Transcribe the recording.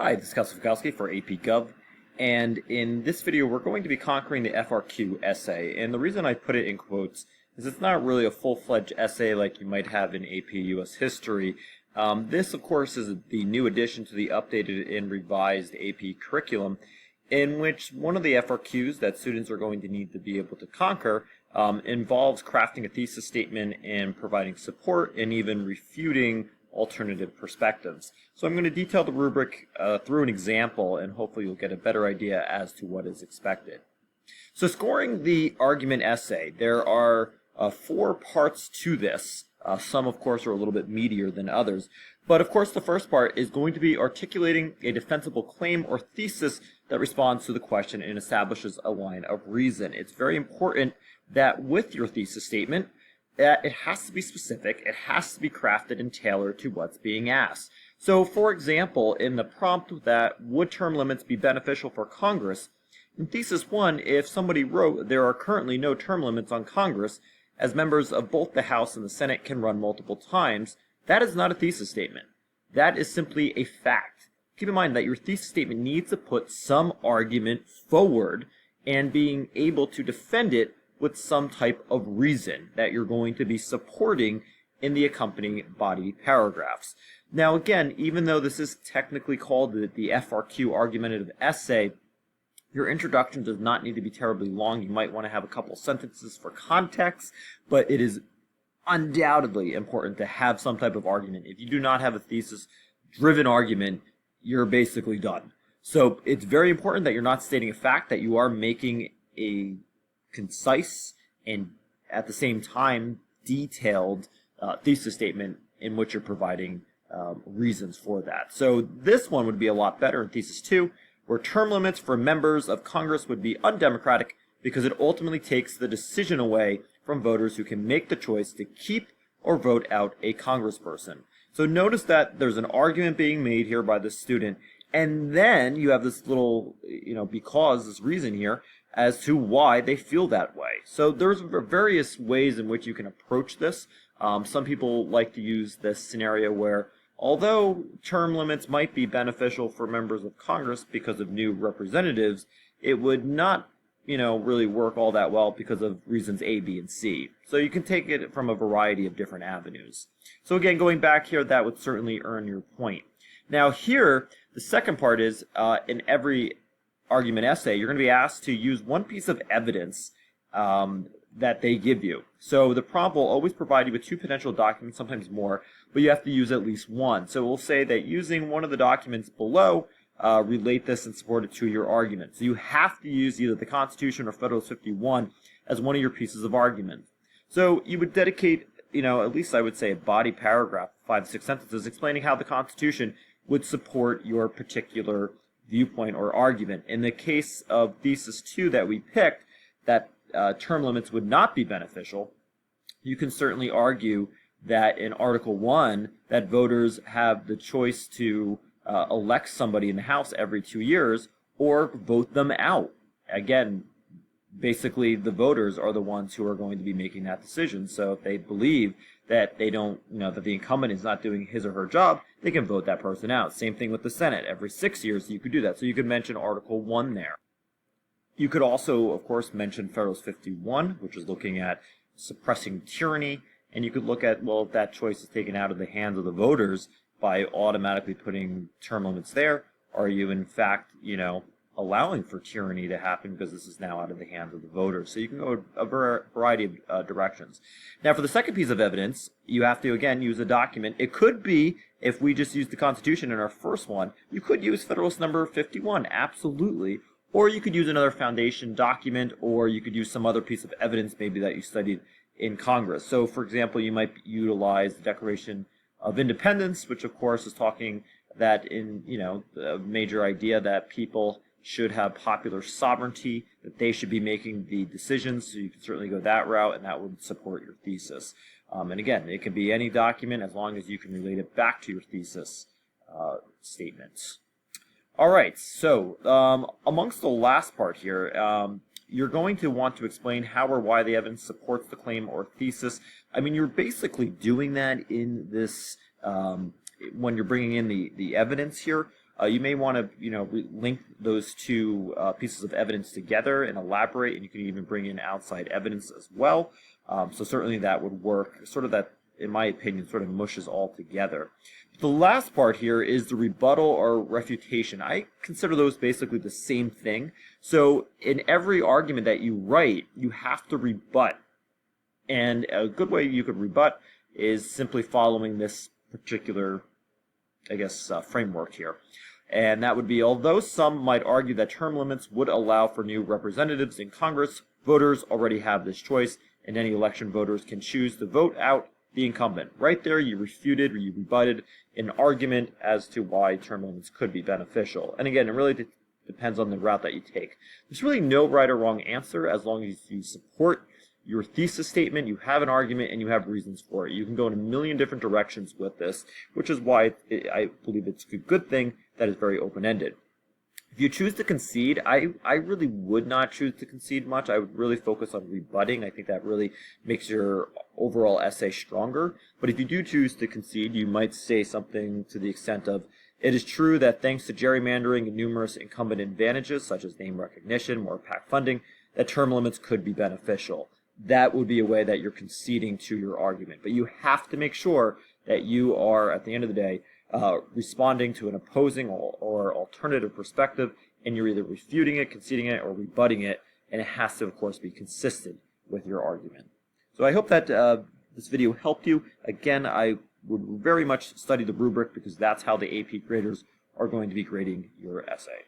Hi, this is Kowski for AP Gov, and in this video we're going to be conquering the FRQ essay, and the reason I put it in quotes is it's not really a full-fledged essay like you might have in AP US History. This, of course, is the new addition to the updated and revised AP curriculum, in which one of the FRQs that students are going to need to be able to conquer involves crafting a thesis statement and providing support and even refuting alternative perspectives. So I'm going to detail the rubric through an example, and hopefully you'll get a better idea as to what is expected. So scoring the argument essay, there are 4 parts to this. Some, of course, are a little bit meatier than others. But, of course, the first part is going to be articulating a defensible claim or thesis that responds to the question and establishes a line of reason. It's very important that with your thesis statement, that it has to be specific, it has to be crafted and tailored to what's being asked. So, for example, in the prompt that would term limits be beneficial for Congress, in Thesis 1, if somebody wrote there are currently no term limits on Congress, as members of both the House and the Senate can run multiple times, that is not a thesis statement. That is simply a fact. Keep in mind that your thesis statement needs to put some argument forward and being able to defend it with some type of reason that you're going to be supporting in the accompanying body paragraphs. Now again, even though this is technically called the FRQ Argumentative Essay, your introduction does not need to be terribly long. You might want to have a couple sentences for context, but it is undoubtedly important to have some type of argument. If you do not have a thesis-driven argument, you're basically done. So it's very important that you're not stating a fact, that you are making a concise and at the same time detailed thesis statement in which you're providing reasons for that. So this one would be a lot better in Thesis 2, where term limits for members of Congress would be undemocratic because it ultimately takes the decision away from voters who can make the choice to keep or vote out a congressperson. So notice that there's an argument being made here by the student, and then you have this little, this reason here as to why they feel that way. So there's various ways in which you can approach this. Some people like to use this scenario where, although term limits might be beneficial for members of Congress because of new representatives, it would not, really work all that well because of reasons A, B, and C. So you can take it from a variety of different avenues. So again, going back here, that would certainly earn your point. Now here, the second part is, in every argument essay, you're going to be asked to use one piece of evidence that they give you. So the prompt will always provide you with 2 potential documents, sometimes more, but you have to use at least one. So we'll say that using one of the documents below, relate this and support it to your argument. So you have to use either the Constitution or Federalist 51 as one of your pieces of argument. So you would dedicate, at least I would say a body paragraph, 5 to 6 sentences, explaining how the Constitution would support your particular viewpoint or argument. In the case of Thesis 2 that we picked, that term limits would not be beneficial, you can certainly argue that in Article 1 that voters have the choice to elect somebody in the House every 2 years or vote them out. Again, basically the voters are the ones who are going to be making that decision. So if they believe that they don't, that the incumbent is not doing his or her job, they can vote that person out. Same thing with the Senate. Every 6 years you could do that. So you could mention Article 1 there. You could also, of course, mention Federalist 51, which is looking at suppressing tyranny. And you could look at, well, if that choice is taken out of the hands of the voters by automatically putting term limits there, are you in fact, allowing for tyranny to happen because this is now out of the hands of the voters? So you can go a variety of directions. Now, for the second piece of evidence, you have to, again, use a document. It could be, if we just use the Constitution in our first one, you could use Federalist number 51, absolutely. Or you could use another foundation document, or you could use some other piece of evidence maybe that you studied in Congress. So, for example, you might utilize the Declaration of Independence, which of course is talking that in, the major idea that people should have popular sovereignty, that they should be making the decisions. So you can certainly go that route, and that would support your thesis. And again, it can be any document as long as you can relate it back to your thesis statements. All right, so amongst the last part here, you're going to want to explain how or why the evidence supports the claim or thesis. I mean, you're basically doing that in this when you're bringing in the evidence here. You may want to, link those two pieces of evidence together and elaborate, and you can even bring in outside evidence as well. So certainly that would work. Sort of that, in my opinion, sort of mushes all together. The last part here is the rebuttal or refutation. I consider those basically the same thing. So in every argument that you write, you have to rebut. And a good way you could rebut is simply following this particular, framework here. And that would be, although some might argue that term limits would allow for new representatives in Congress, voters already have this choice, and any election voters can choose to vote out the incumbent. Right there, you refuted or you rebutted an argument as to why term limits could be beneficial. And again, it really depends on the route that you take. There's really no right or wrong answer as long as you support your thesis statement, you have an argument, and you have reasons for it. You can go in a million different directions with this, which is why I believe it's a good thing that is very open-ended. If you choose to concede, I really would not choose to concede much. I would really focus on rebutting. I think that really makes your overall essay stronger. But if you do choose to concede, you might say something to the extent of, it is true that thanks to gerrymandering and numerous incumbent advantages, such as name recognition, more PAC funding, that term limits could be beneficial. That would be a way that you're conceding to your argument. But you have to make sure that you are, at the end of the day, responding to an opposing or alternative perspective, and you're either refuting it, conceding it, or rebutting it, and it has to, of course, be consistent with your argument. So I hope that this video helped you. Again, I would very much study the rubric because that's how the AP graders are going to be grading your essay.